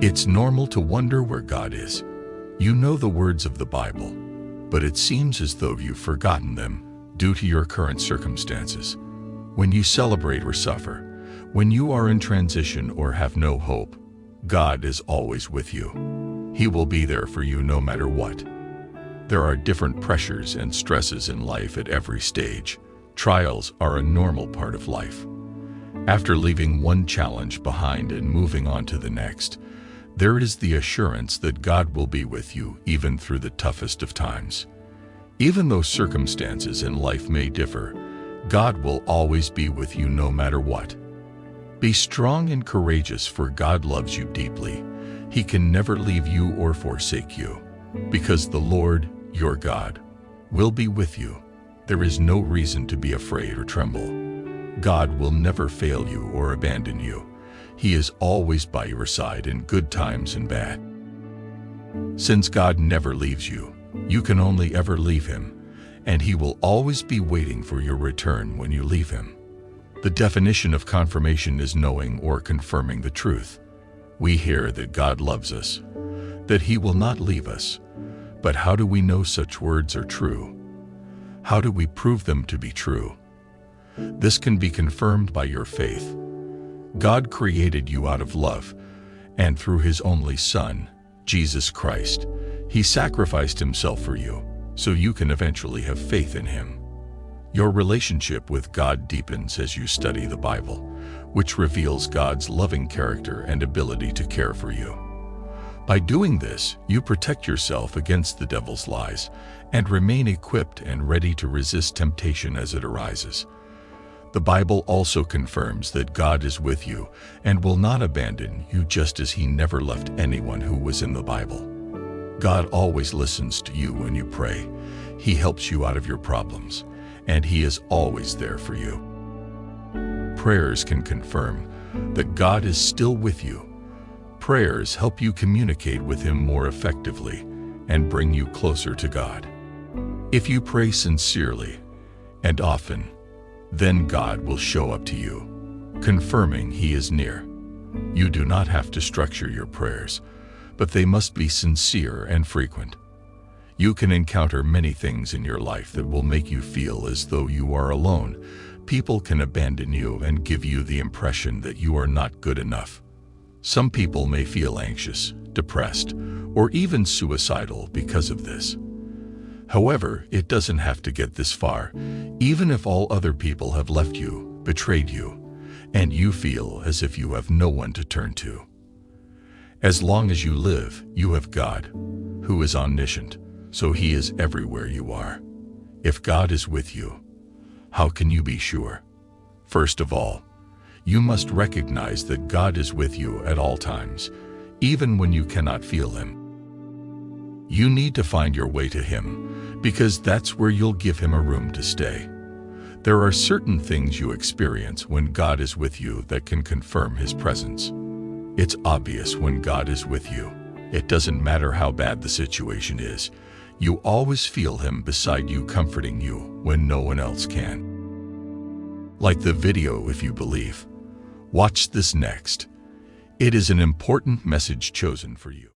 It's normal to wonder where God is. You know the words of the Bible, but it seems as though you've forgotten them due to your current circumstances. When you celebrate or suffer, when you are in transition or have no hope, God is always with you. He will be there for you no matter what. There are different pressures and stresses in life at every stage. Trials are a normal part of life. After leaving one challenge behind and moving on to the next, there is the assurance that God will be with you even through the toughest of times. Even though circumstances in life may differ, God will always be with you no matter what. Be strong and courageous, for God loves you deeply. He can never leave you or forsake you. Because the Lord, your God, will be with you, there is no reason to be afraid or tremble. God will never fail you or abandon you. He is always by your side in good times and bad. Since God never leaves you, you can only ever leave Him, and He will always be waiting for your return when you leave Him. The definition of confirmation is knowing or confirming the truth. We hear that God loves us, that He will not leave us. But how do we know such words are true? How do we prove them to be true? This can be confirmed by your faith. God created you out of love, and through His only Son, Jesus Christ, He sacrificed Himself for you, so you can eventually have faith in Him. Your relationship with God deepens as you study the Bible, which reveals God's loving character and ability to care for you. By doing this, you protect yourself against the devil's lies and remain equipped and ready to resist temptation as it arises. The Bible also confirms that God is with you and will not abandon you, just as He never left anyone who was in the Bible. God always listens to you when you pray. He helps you out of your problems, and He is always there for you. Prayers can confirm that God is still with you. Prayers help you communicate with Him more effectively and bring you closer to God. If you pray sincerely and often, then God will show up to you, confirming He is near. You do not have to structure your prayers, but they must be sincere and frequent. You can encounter many things in your life that will make you feel as though you are alone. People can abandon you and give you the impression that you are not good enough. Some people may feel anxious, depressed, or even suicidal because of this. However, it doesn't have to get this far. Even if all other people have left you, betrayed you, and you feel as if you have no one to turn to. As long as you live, you have God, who is omniscient, so He is everywhere you are. If God is with you, how can you be sure? First of all, you must recognize that God is with you at all times, even when you cannot feel Him. You need to find your way to Him, because that's where you'll give Him a room to stay. There are certain things you experience when God is with you that can confirm His presence. It's obvious when God is with you. It doesn't matter how bad the situation is. You always feel Him beside you, comforting you when no one else can. Like the video if you believe. Watch this next. It is an important message chosen for you.